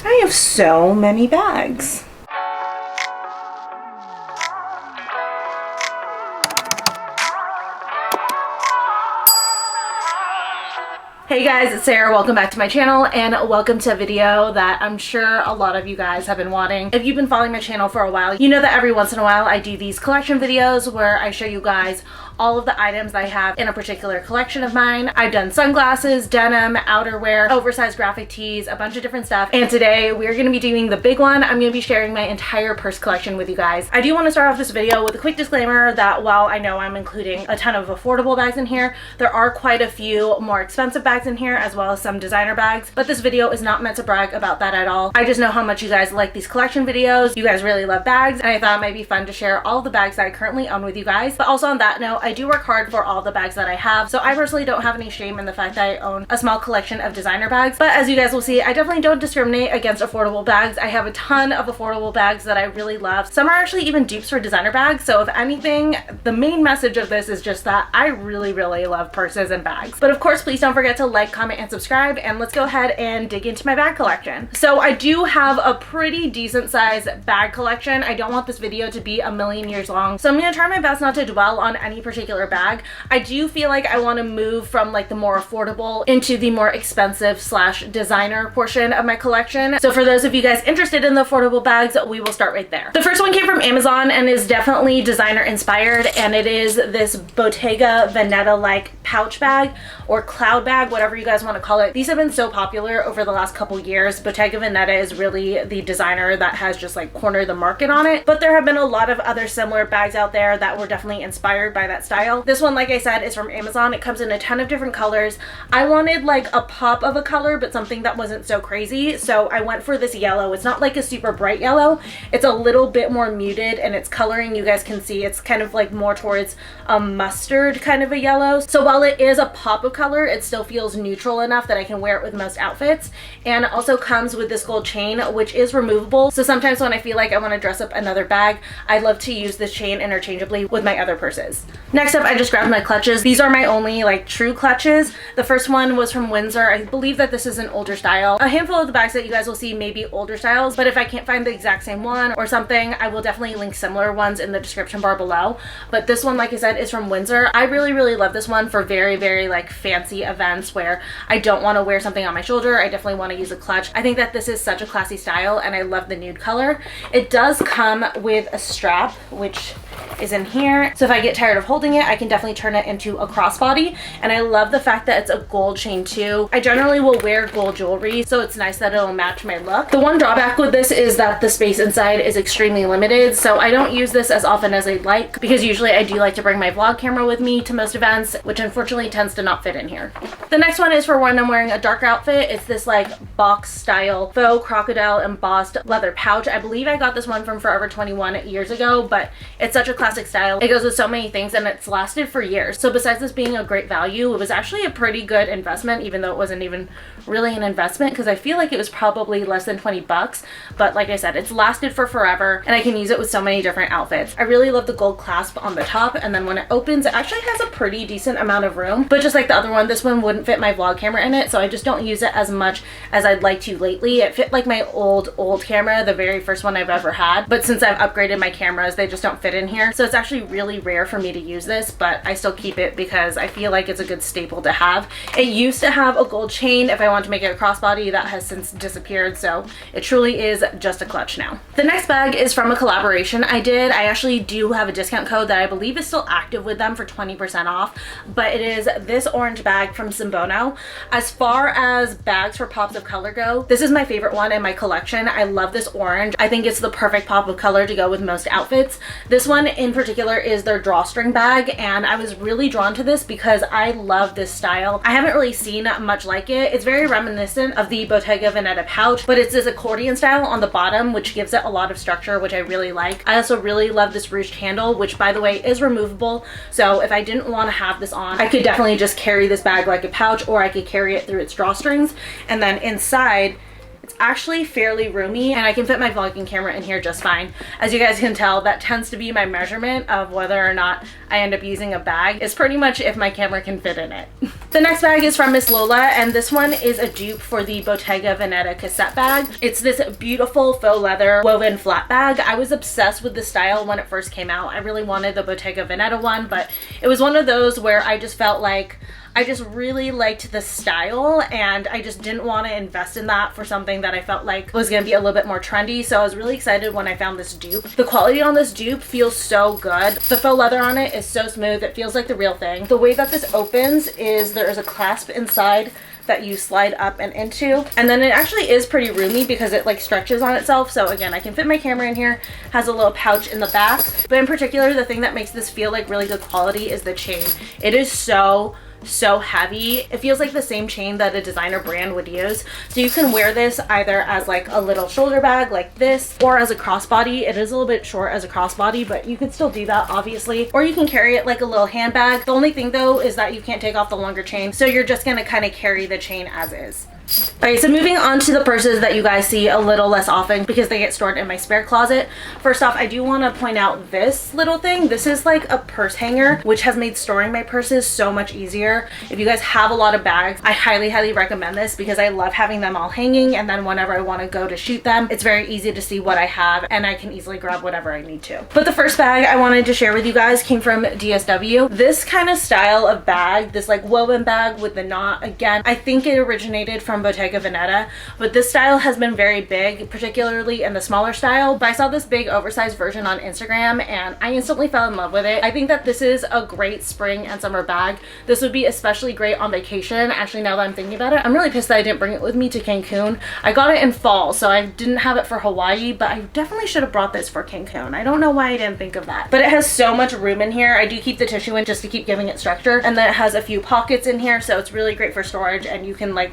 I have so many bags. Hey guys, it's Sarah. Welcome back to my channel and welcome to a video that I'm sure a lot of you guys have been wanting. If you've been following my channel for a while, you know that every once in a while I do these collection videos where I show you guys all of the items I have in a particular collection of mine. I've done sunglasses, denim, outerwear, oversized graphic tees, a bunch of different stuff. And today we're going to be doing the big one. I'm going to be sharing my entire purse collection with you guys. I do want to start off this video with a quick disclaimer that while I know I'm including a ton of affordable bags in here, there are quite a few more expensive bags in here as well as some designer bags. But this video is not meant to brag about that at all. I just know how much you guys like these collection videos. You guys really love bags and I thought it might be fun to share all the bags that I currently own with you guys. But also on that note, I do work hard for all the bags that I have, so I personally don't have any shame in the fact that I own a small collection of designer bags. But as you guys will see, I definitely don't discriminate against affordable bags. I have a ton of affordable bags that I really love. Some are actually even dupes for designer bags, so if anything, the main message of this is just that I really love purses and bags. But of course, please don't forget to like, comment, and subscribe, and let's go ahead and dig into my bag collection. So I do have a pretty decent sized bag collection. I don't want this video to be a million years long, so I'm gonna try my best not to dwell on any particular bag. I do feel like I want to move from like the more affordable into the more expensive slash designer portion of my collection. So for those of you guys interested in the affordable bags, we will start right there. The first one came from Amazon and is definitely designer inspired, and it is this Bottega Veneta like pouch bag or cloud bag, whatever you guys want to call it. These have been so popular over the last couple years. Bottega Veneta is really the designer that has just like cornered the market on it, but there have been a lot of other similar bags out there that were definitely inspired by that style. This one, like I said, is from Amazon. It comes in a ton of different colors. I wanted like a pop of a color, but something that wasn't so crazy, so I went for this yellow. It's not like a super bright yellow. It's a little bit more muted, and its coloring, you guys can see, it's kind of like more towards a mustard kind of a yellow. So while it is a pop of color, it still feels neutral enough that I can wear it with most outfits. And it also comes with this gold chain, which is removable. So sometimes when I feel like I want to dress up another bag, I love to use this chain interchangeably with my other purses. Next up, I just grabbed my clutches. These are my only like true clutches. The first one was from Windsor. I believe that this is an older style. A handful of the bags that you guys will see may be older styles, but if I can't find the exact same one or something, I will definitely link similar ones in the description bar below. But this one, like I said, is from Windsor. I really love this one for very like fancy events where I don't want to wear something on my shoulder. I definitely want to use a clutch. I think that this is such a classy style and I love the nude color. It does come with a strap, which is in here, so if I get tired of holding it, I can definitely turn it into a crossbody. And I love the fact that it's a gold chain too. I generally will wear gold jewelry, so it's nice that it'll match my look. The one drawback with this is that the space inside is extremely limited, so I don't use this as often as I'd like, because usually I do like to bring my vlog camera with me to most events, which unfortunately tends to not fit in here. The next one is for when I'm wearing a darker outfit. It's this like box style faux crocodile embossed leather pouch. I believe I got this one from Forever 21 years ago, but it's such a classic style. It goes with so many things and it's lasted for years. So besides this being a great value, it was actually a pretty good investment, even though it wasn't even really an investment, because I feel like it was probably less than 20 bucks. But like I said, it's lasted for forever and I can use it with so many different outfits. I really love the gold clasp on the top, and then when it opens, it actually has a pretty decent amount of room. But just like the other one, this one wouldn't fit my vlog camera in it, so I just don't use it as much as I'd like to lately. It fit like my old camera, the very first one I've ever had, but since I've upgraded my cameras, they just don't fit in here. So it's actually really rare for me to use this, but I still keep it because I feel like it's a good staple to have. It used to have a gold chain if I wanted to make it a crossbody. That has since disappeared, so it truly is just a clutch now. The next bag is from a collaboration I did. I actually do have a discount code that I believe is still active with them for 20% off, but it is this orange bag from Simbono. As far as bags for pops of color go, this is my favorite one in my collection. I love this orange. I think it's the perfect pop of color to go with most outfits. This one in particular is their drawstring bag, and I was really drawn to this because I love this style. I haven't really seen much like it. It's very reminiscent of the Bottega Veneta pouch, but it's this accordion style on the bottom, which gives it a lot of structure, which I really like. I also really love this ruched handle, which by the way is removable, so if I didn't want to have this on, I could definitely just carry this bag like a pouch, or I could carry it through its drawstrings. And then inside, it's actually fairly roomy and I can fit my vlogging camera in here just fine. As you guys can tell, that tends to be my measurement of whether or not I end up using a bag. It's pretty much if my camera can fit in it. The next bag is from Miss Lola, and this one is a dupe for the Bottega Veneta cassette bag. It's this beautiful faux leather woven flat bag. I was obsessed with the style when it first came out. I really wanted the Bottega Veneta one, but it was one of those where I just felt like I just really liked the style and I just didn't want to invest in that for something that I felt like was going to be a little bit more trendy. So I was really excited when I found this dupe. The quality on this dupe feels so good. The faux leather on it is so smooth. It feels like the real thing. The way that this opens is there is a clasp inside that you slide up and into, and then it actually is pretty roomy because it like stretches on itself. So again, I can fit my camera in here. Has a little pouch in the back, but in particular the thing that makes this feel like really good quality is the chain. It is so heavy. It feels like the same chain that a designer brand would use. So you can wear this either as like a little shoulder bag like this, or as a crossbody. It is a little bit short as a crossbody, but you can still do that obviously, or you can carry it like a little handbag. The only thing though is that you can't take off the longer chain, so you're just gonna kind of carry the chain as is. Alright, so moving on to the purses that you guys see a little less often because they get stored in my spare closet. First off, I do want to point out this little thing. This is like a purse hanger, which has made storing my purses so much easier. If you guys have a lot of bags, I highly recommend this because I love having them all hanging, and then whenever I want to go to shoot them, it's very easy to see what I have and I can easily grab whatever I need to. But the first bag I wanted to share with you guys came from DSW. This kind of style of bag, this like woven bag with the knot, again, I think it originated from Bottega Veneta, but this style has been very big, particularly in the smaller style. But I saw this big oversized version on Instagram and I instantly fell in love with it. I think that this is a great spring and summer bag. This would be especially great on vacation. Actually, now that I'm thinking about it, I'm really pissed that I didn't bring it with me to Cancun. I got it in fall, so I didn't have it for Hawaii, but I definitely should have brought this for Cancun. I don't know why I didn't think of that. But it has so much room in here. I do keep the tissue in just to keep giving it structure, and then it has a few pockets in here, so it's really great for storage, and you can like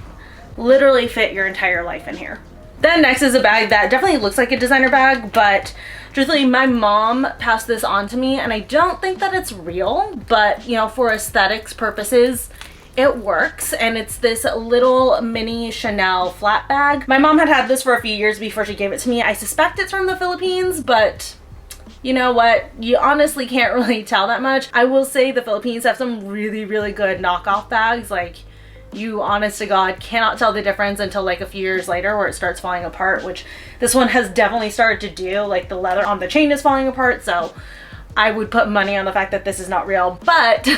literally fit your entire life in here. Then next is a bag that definitely looks like a designer bag, but truthfully my mom passed this on to me and I don't think that it's real, but you know, for aesthetics purposes it works. And it's this little mini Chanel flat bag. My mom had this for a few years before she gave it to me. I suspect it's from the Philippines, but you know what, you honestly can't really tell that much. I will say the Philippines have some really good knockoff bags. Like, you honest to God cannot tell the difference until like a few years later where it starts falling apart, which this one has definitely started to do. Like the leather on the chain is falling apart, so I would put money on the fact that this is not real. But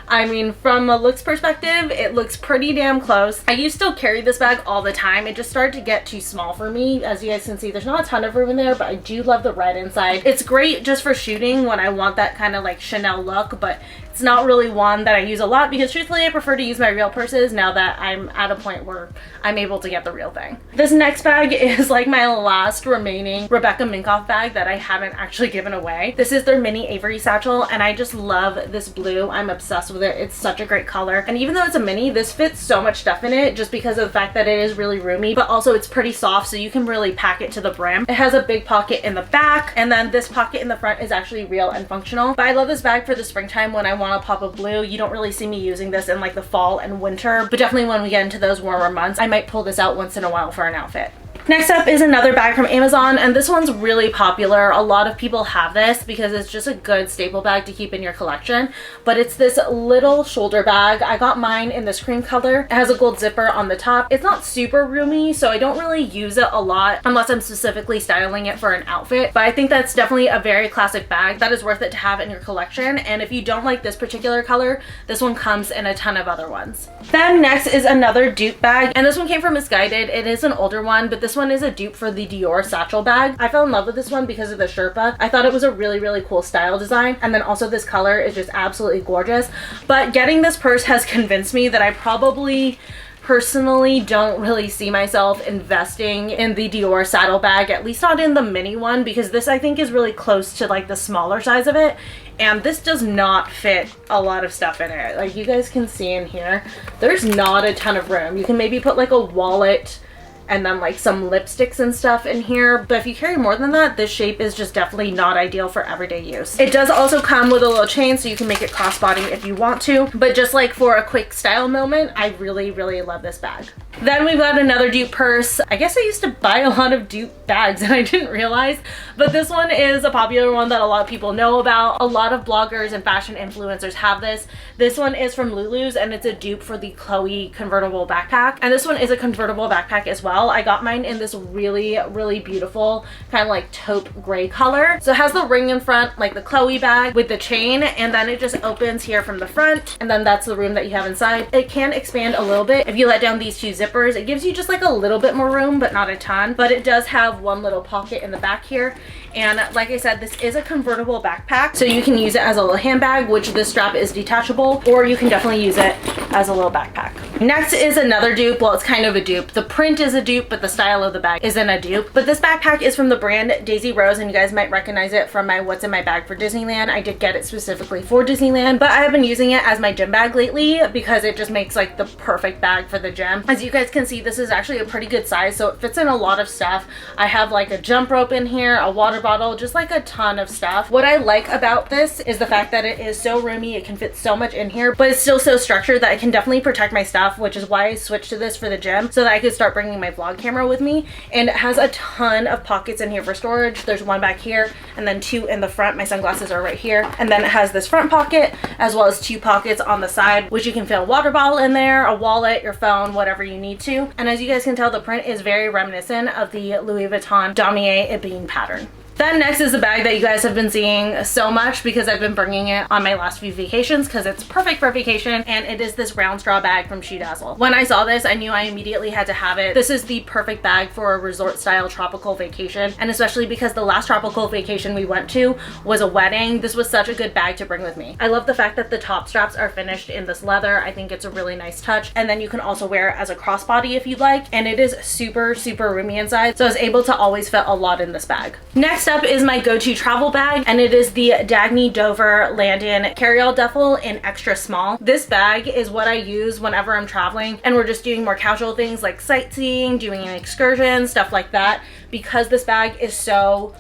I mean, from a looks perspective, it looks pretty damn close. I used to carry this bag all the time. It just started to get too small for me. As you guys can see, there's not a ton of room in there, but I do love the red inside. It's great just for shooting when I want that kind of like Chanel look, but it's not really one that I use a lot because truthfully I prefer to use my real purses now that I'm at a point where I'm able to get the real thing. This next bag is like my last remaining Rebecca Minkoff bag that I haven't actually given away. This is their mini Avery satchel and I just love this blue. I'm obsessed with it. It's such a great color, and even though it's a mini, this fits so much stuff in it just because of the fact that it is really roomy, but also it's pretty soft, so you can really pack it to the brim. It has a big pocket in the back, and then this pocket in the front is actually real and functional. But I love this bag for the springtime when I want a pop of blue. You don't really see me using this in like the fall and winter, but definitely when we get into those warmer months, I might pull this out once in a while for an outfit. Next up is another bag from Amazon, and this one's really popular. A lot of people have this because it's just a good staple bag to keep in your collection, but it's this little shoulder bag. I got mine in this cream color. It has a gold zipper on the top. It's not super roomy, so I don't really use it a lot unless I'm specifically styling it for an outfit, but I think that's definitely a very classic bag that is worth it to have in your collection. And if you don't like this particular color, this one comes in a ton of other ones. Then next is another dupe bag, and this one came from Missguided. It is an older one, but this one is a dupe for the Dior satchel bag. I fell in love with this one because of the Sherpa. I thought it was a really cool style design, and then also this color is just absolutely gorgeous. But getting this purse has convinced me that I probably personally don't really see myself investing in the Dior saddle bag, at least not in the mini one, because this I think is really close to like the smaller size of it, and this does not fit a lot of stuff in it. Like you guys can see in here, there's not a ton of room. You can maybe put like a wallet and then like some lipsticks and stuff in here. But if you carry more than that, this shape is just definitely not ideal for everyday use. It does also come with a little chain, so you can make it crossbody if you want to, but just like for a quick style moment, I really love this bag. Then we've got another dupe purse. I guess I used to buy a lot of dupe bags and I didn't realize, but this one is a popular one that a lot of people know about. A lot of bloggers and fashion influencers have this. This one is from Lulu's and it's a dupe for the Chloe convertible backpack. And this one is a convertible backpack as well. I got mine in this really beautiful kind of like taupe gray color. So it has the ring in front, like the Chloe bag with the chain, and then it just opens here from the front, and then that's the room that you have inside. It can expand a little bit if you let down these two zippers. It gives you just like a little bit more room, but not a ton. But it does have one little pocket in the back here. And like I said, this is a convertible backpack, so you can use it as a little handbag, which this strap is detachable, or you can definitely use it as a little backpack. Next is another dupe. Well, it's kind of a dupe. The print is a dupe, but the style of the bag isn't a dupe. But this backpack is from the brand Daisy Rose, and you guys might recognize it from my What's in My Bag for Disneyland. I did get it specifically for Disneyland, but I have been using it as my gym bag lately because it just makes like the perfect bag for the gym. As you guys can see, this is actually a pretty good size, so it fits in a lot of stuff. I have like a jump rope in here, a water bottle, just like a ton of stuff. What I like about this is the fact that it is so roomy. It can fit so much in here, but it's still so structured that it can definitely protect my stuff, which is why I switched to this for the gym, so that I could start bringing my vlog camera with me. And it has a ton of pockets in here for storage. There's one back here and then two in the front. My sunglasses are right here. And then it has this front pocket as well as two pockets on the side, which you can fit a water bottle in there, a wallet, your phone, whatever you need to. And as you guys can tell, the print is very reminiscent of the Louis Vuitton Damier Ebene pattern. Then next is the bag that you guys have been seeing so much because I've been bringing it on my last few vacations because it's perfect for vacation, and it is this round straw bag from Shoedazzle. When I saw this, I knew I immediately had to have it. This is the perfect bag for a resort style tropical vacation, and especially because the last tropical vacation we went to was a wedding, this was such a good bag to bring with me. I love the fact that the top straps are finished in this leather. I think it's a really nice touch, and then you can also wear it as a crossbody if you'd like, and it is super roomy inside, so I was able to always fit a lot in this bag. Next up is my go-to travel bag, and it is the Dagny Dover Landon Carryall Duffel in extra small. This bag is what I use whenever I'm traveling and we're just doing more casual things like sightseeing, doing an excursion, stuff like that, because this bag is so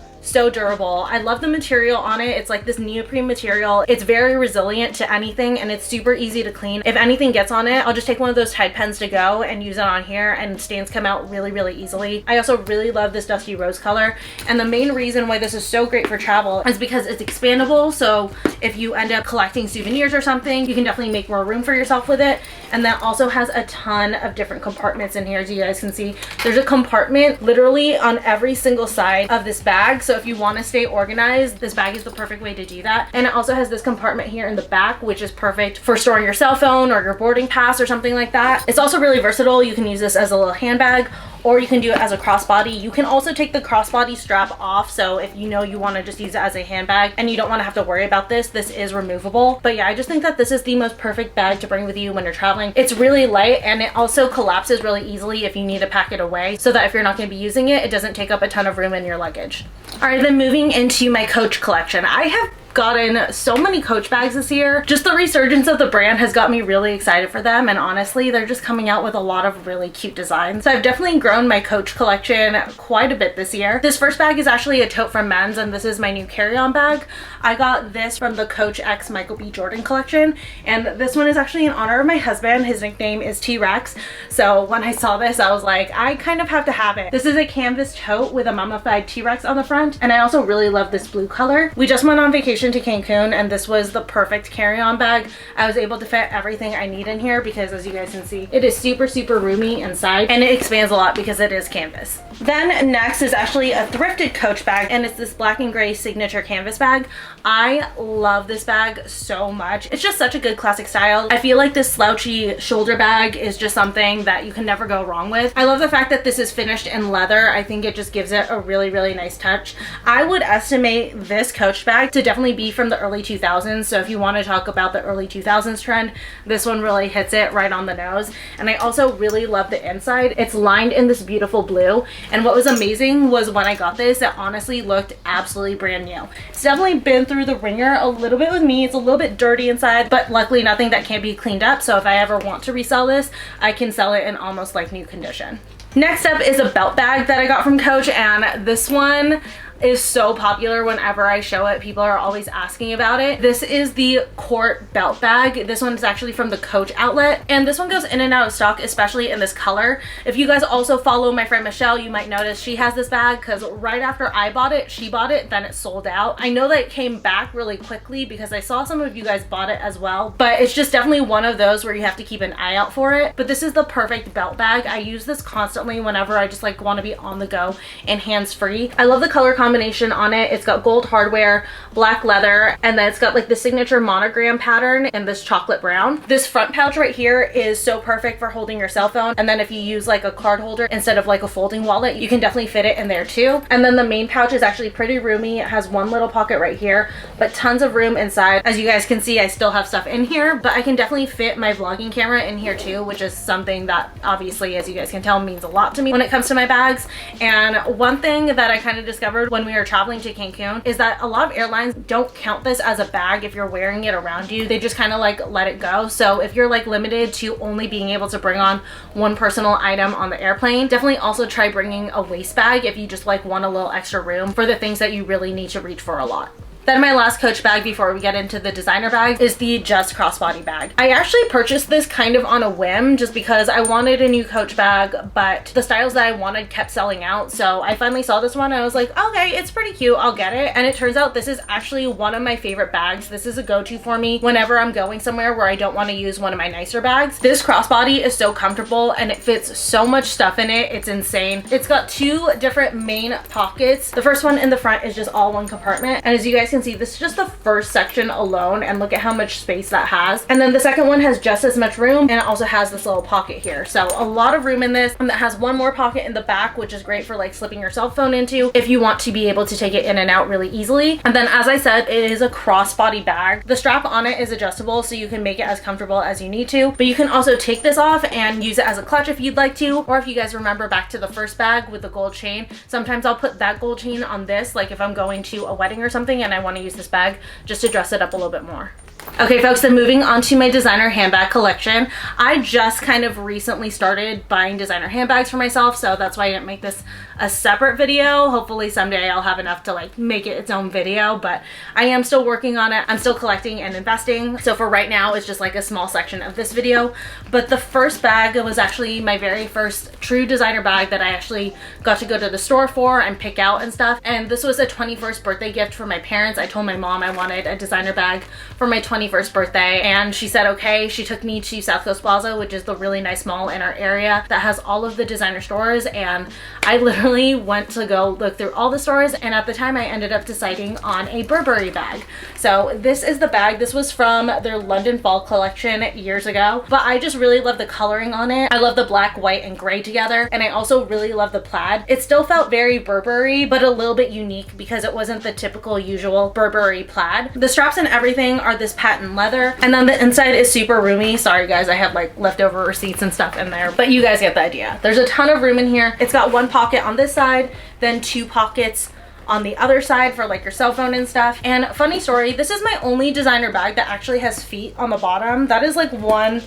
durable. I love the material on it. It's like this neoprene material. It's very resilient to anything, and it's super easy to clean. If anything gets on it, I'll just take one of those Tide pens to go and use it on here, and stains come out really easily. I also really love this dusty rose color, and the main reason why this is so great for travel is because it's expandable. So if you end up collecting souvenirs or something, you can definitely make more room for yourself with it. And that also has a ton of different compartments in here. As you guys can see, there's a compartment literally on every single side of this bag. So if you want to stay organized, this bag is the perfect way to do that. And it also has this compartment here in the back, which is perfect for storing your cell phone or your boarding pass or something like that. It's also really versatile. You can use this as a little handbag, or you can do it as a crossbody. You can also take the crossbody strap off, so if you know you want to just use it as a handbag and you don't want to have to worry about this, this is removable. But yeah, I just think that this is the most perfect bag to bring with you when you're traveling. It's really light, and it also collapses really easily if you need to pack it away, so that if you're not going to be using it, it doesn't take up a ton of room in your luggage. All right, then moving into my Coach collection. I have gotten so many Coach bags this year. Just the resurgence of the brand has got me really excited for them, and honestly, they're just coming out with a lot of really cute designs. So I've definitely grown my Coach collection quite a bit this year. This first bag is actually a tote from Men's, and this is my new carry-on bag. I got this from the Coach X Michael B. Jordan collection, and this one is actually in honor of my husband. His nickname is T-Rex, so when I saw this, I was like, I kind of have to have it. This is a canvas tote with a mummified T-Rex on the front, and I also really love this blue color. We just went on vacation to Cancun, and this was the perfect carry-on bag. I was able to fit everything I need in here because, as you guys can see, it is super roomy inside, and it expands a lot because it is canvas. Then next is actually a thrifted Coach bag, and it's this black and gray signature canvas bag. I love this bag so much. It's just such a good classic style. I feel like this slouchy shoulder bag is just something that you can never go wrong with. I love the fact that this is finished in leather. I think it just gives it a really nice touch. I would estimate this Coach bag to definitely be from the early 2000s, so if you want to talk about the early 2000s trend, this one really hits it right on the nose. And I also really love the inside. It's lined in this beautiful blue, and what was amazing was when I got this, it honestly looked absolutely brand new. It's definitely been through the ringer a little bit with me. It's a little bit dirty inside, but luckily nothing that can't be cleaned up, so if I ever want to resell this, I can sell it in almost like new condition. Next up is a belt bag that I got from Coach, and this one is so popular. Whenever I show it, people are always asking about it. This is the Court belt bag. This one is actually from the Coach outlet, and this one goes in and out of stock, especially in this color. If you guys also follow my friend Michelle, you might notice she has this bag because right after I bought it, she bought it, then it sold out. I know that it came back really quickly because I saw some of you guys bought it as well, but it's just definitely one of those where you have to keep an eye out for it. But this is the perfect belt bag. I use this constantly whenever I just like want to be on the go and hands-free. I love the color combination on it. It's got gold hardware, black leather, and then it's got like the signature monogram pattern in this chocolate brown. This front pouch right here is so perfect for holding your cell phone, and then if you use like a card holder instead of like a folding wallet, you can definitely fit it in there too. And then the main pouch is actually pretty roomy. It has one little pocket right here, but tons of room inside. As you guys can see, I still have stuff in here, but I can definitely fit my vlogging camera in here too, which is something that obviously, as you guys can tell, means a lot to me when it comes to my bags. And one thing that I kind of discovered when we were traveling to Cancun is that a lot of airlines don't count this as a bag if you're wearing it around you. They just kind of like let it go. So if you're like limited to only being able to bring on one personal item on the airplane, definitely also try bringing a waist bag if you just like want a little extra room for the things that you really need to reach for a lot. Then my last Coach bag before we get into the designer bag is the Just crossbody bag. I actually purchased this kind of on a whim just because I wanted a new Coach bag, but the styles that I wanted kept selling out. So I finally saw this one and I was like, okay, it's pretty cute, I'll get it. And it turns out this is actually one of my favorite bags. This is a go-to for me whenever I'm going somewhere where I don't want to use one of my nicer bags. This crossbody is so comfortable and it fits so much stuff in it. It's insane. It's got two different main pockets. The first one in the front is just all one compartment. And as you guys can see, this is just the first section alone, and look at how much space that has. And then the second one has just as much room, and it also has this little pocket here. So a lot of room in this, and that has one more pocket in the back, which is great for like slipping your cell phone into if you want to be able to take it in and out really easily. And then, as I said, it is a crossbody bag. The strap on it is adjustable, so you can make it as comfortable as you need to, but you can also take this off and use it as a clutch if you'd like to. Or if you guys remember back to the first bag with the gold chain, sometimes I'll put that gold chain on this, like if I'm going to a wedding or something and I want to use this bag just to dress it up a little bit more. Okay folks, then moving on to my designer handbag collection. I just kind of recently started buying designer handbags for myself, so that's why I didn't make this a separate video. Hopefully someday I'll have enough to like make it its own video, but I am still working on it. I'm still collecting and investing, so for right now it's just like a small section of this video. But the first bag was actually my very first true designer bag that I actually got to go to the store for and pick out and stuff. And this was a 21st birthday gift for my parents. I told my mom I wanted a designer bag for my 21st birthday, and she said okay. She took me to South Coast Plaza, which is the really nice mall in our area that has all of the designer stores, and I literally went to go look through all the stores, and at the time I ended up deciding on a Burberry bag. So this is the bag. This was from their London fall collection years ago, but I just really love the coloring on it. I love the black, white, and gray together, and I also really love the plaid. It still felt very Burberry, but a little bit unique because it wasn't the typical usual Burberry plaid. The straps and everything are this patent leather, and then the inside is super roomy. Sorry guys, I have like leftover receipts and stuff in there, but you guys get the idea. There's a ton of room in here. It's got one pocket on this side, then two pockets on the other side for like your cell phone and stuff. And funny story, this is my only designer bag that actually has feet on the bottom. That is like one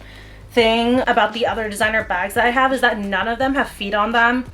thing about the other designer bags that I have, is that none of them have feet on them,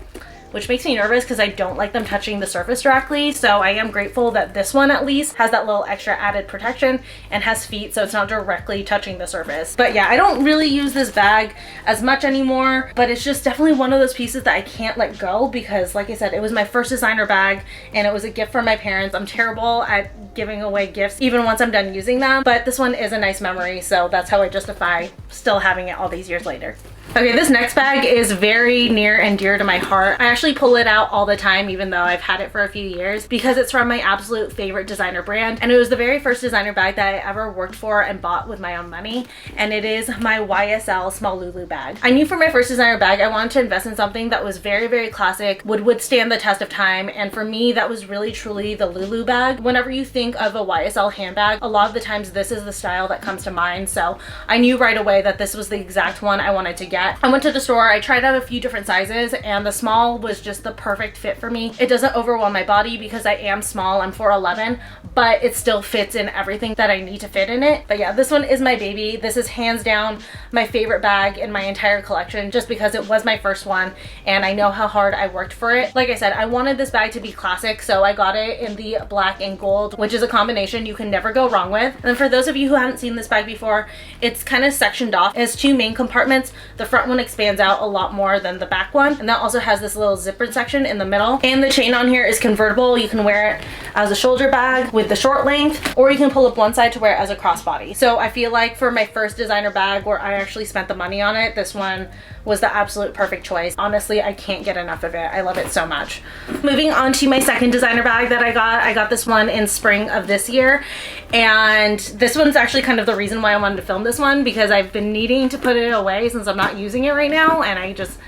which makes me nervous because I don't like them touching the surface directly. So I am grateful that this one at least has that little extra added protection and has feet, so it's not directly touching the surface. But yeah, I don't really use this bag as much anymore, but it's just definitely one of those pieces that I can't let go because, like I said, it was my first designer bag and it was a gift from my parents. I'm terrible at giving away gifts even once I'm done using them, but this one is a nice memory, so that's how I justify still having it all these years later. Okay, this next bag is very near and dear to my heart. I actually pull it out all the time, even though I've had it for a few years, because it's from my absolute favorite designer brand. And it was the very first designer bag that I ever worked for and bought with my own money. And it is my Ysl Small Lulu bag. I knew for my first designer bag, I wanted to invest in something that was very, very classic, would withstand the test of time. And for me, that was really truly the Lulu bag. Whenever you think of a Ysl handbag, a lot of the times this is the style that comes to mind. So I knew right away that this was the exact one I wanted to get. I went to the store, I tried out a few different sizes, and the small was just the perfect fit for me. It doesn't overwhelm my body because I am small, I'm 4'11", but it still fits in everything that I need to fit in it. But yeah, this one is my baby. This is hands down my favorite bag in my entire collection, just because it was my first one and I know how hard I worked for it. Like I said, I wanted this bag to be classic, so I got it in the black and gold, which is a combination you can never go wrong with. And for those of you who haven't seen this bag before, it's kind of sectioned off. It has two main compartments. The front one expands out a lot more than the back one, and that also has this little zipper section in the middle. And the chain on here is convertible. You can wear it as a shoulder bag with the short length, or you can pull up one side to wear it as a crossbody. So I feel like for my first designer bag where I actually spent the money on it, this one was the absolute perfect choice. Honestly, I can't get enough of it. I love it so much. Moving on to my second designer bag that I got this one in spring of this year, and this one's actually kind of the reason why I wanted to film this one, because I've been needing to put it away since I'm not using it right now and I just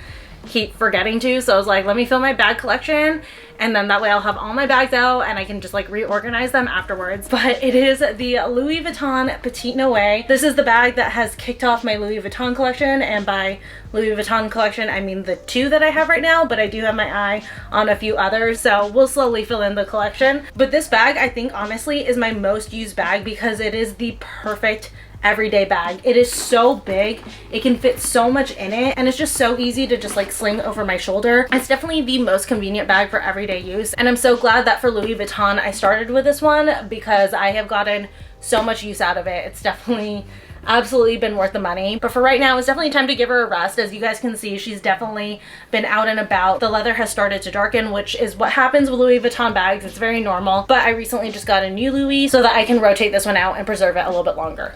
keep forgetting to. So I was like, let me film my bag collection, and then that way I'll have all my bags out and I can just like reorganize them afterwards. But it is the Louis Vuitton Petite Noir. This is the bag that has kicked off my Louis Vuitton collection, and by Louis Vuitton collection I mean the two that I have right now, but I do have my eye on a few others, so we'll slowly fill in the collection. But this bag, I think honestly, is my most used bag because it is the perfect everyday bag. It is so big, it can fit so much in it, and it's just so easy to just like sling over my shoulder. It's definitely the most convenient bag for everyday use, and I'm so glad that for Louis Vuitton I started with this one because I have gotten so much use out of it. It's definitely absolutely been worth the money. But for right now, it's definitely time to give her a rest. As you guys can see, she's definitely been out and about. The leather has started to darken, which is what happens with Louis Vuitton bags. It's very normal. But I recently just got a new Louis so that I can rotate this one out and preserve it a little bit longer.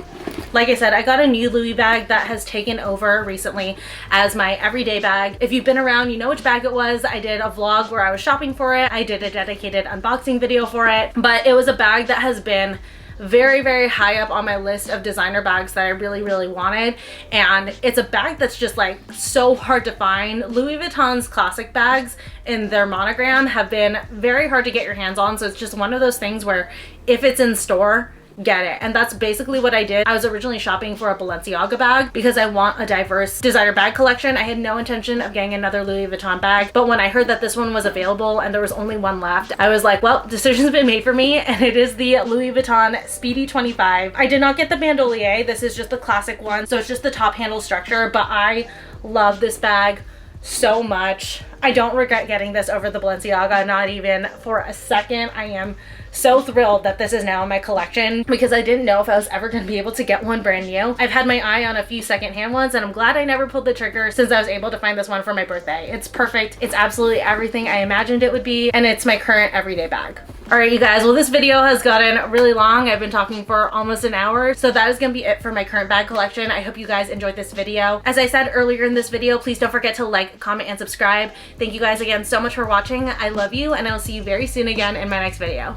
Like I said, I got a new Louis bag that has taken over recently as my everyday bag. If you've been around, you know which bag it was. I did a vlog where I was shopping for it. I did a dedicated unboxing video for it. But it was a bag that has been very, very high up on my list of designer bags that I really, really wanted. And it's a bag that's just like so hard to find. Louis Vuitton's classic bags in their monogram have been very hard to get your hands on. So it's just one of those things where if it's in store, get it. And that's basically what I did. I was originally shopping for a Balenciaga bag because I want a diverse designer bag collection. I had no intention of getting another Louis Vuitton bag, but when I heard that this one was available and there was only one left, I was like, well, decision's been made for me, and it is the Louis Vuitton Speedy 25. I did not get the bandolier. This is just the classic one, so it's just the top handle structure, but I love this bag so much. I don't regret getting this over the Balenciaga, not even for a second. I am so thrilled that this is now in my collection because I didn't know if I was ever going to be able to get one brand new. I've had my eye on a few secondhand ones, and I'm glad I never pulled the trigger since I was able to find this one for my birthday. It's perfect. It's absolutely everything I imagined it would be, and it's my current everyday bag. Alright you guys, well this video has gotten really long. I've been talking for almost an hour, so that is going to be it for my current bag collection. I hope you guys enjoyed this video. As I said earlier in this video, please don't forget to like, comment, and subscribe. Thank you guys again so much for watching. I love you, and I'll see you very soon again in my next video.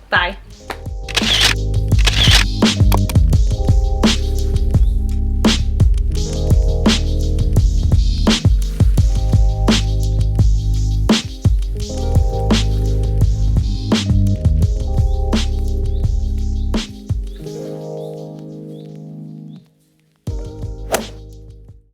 Bye.